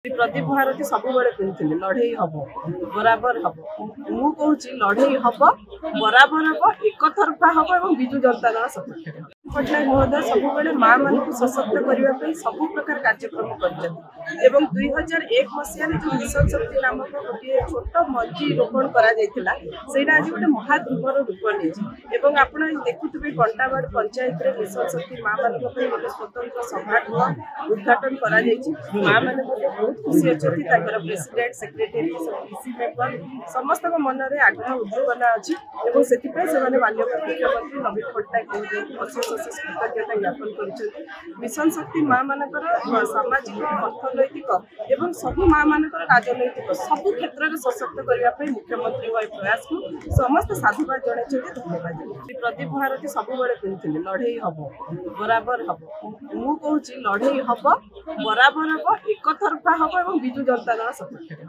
प्रदीप भारती सब कहते लड़े हम बराबर हम मु कहूँ लड़े हम बराबर हम एक तरफा हम और विजु जनता दल सपक्ष पट्टनायक महोदय सब माँ मान सशक्त करने सब प्रकार कार्यक्रम कर 2001 मसीह जो मिशन शक्ति नामक गोटे छोट मंजी रोपण करा आज गोटे महाद्रुवर रूप नहीं आप देखुवे कंटाबाड़ पंचायत में मिशन शक्ति माँ मान गोटे स्वतंत्र सभागृह उद्घाटन करा माँ मैंने बहुत खुशी अच्छी प्रेसिडेंट सेक्रेटरी डीसी मेंबर समस्त मन में आग्रह उद्दीपना अच्छी से माननीय मुख्यमंत्री नवीन पट्टनायक अशेष अशेष कृतज्ञता ज्ञापन कर मिशन शक्ति माँ मानकर सामाजिक अर्थनैतिक एवं सब माँ मानकर राजनैतिक सब क्षेत्र में सशक्त करने मुख्यमंत्री प्रयास को समस्त साधुवाद जन धन्यवाद। प्रदीप भारती सब कहते लड़े हम बराबर हम मु कहूँ लड़े हम बराबर हम एक तरफा हम और विजु जनता दल सपक्ष।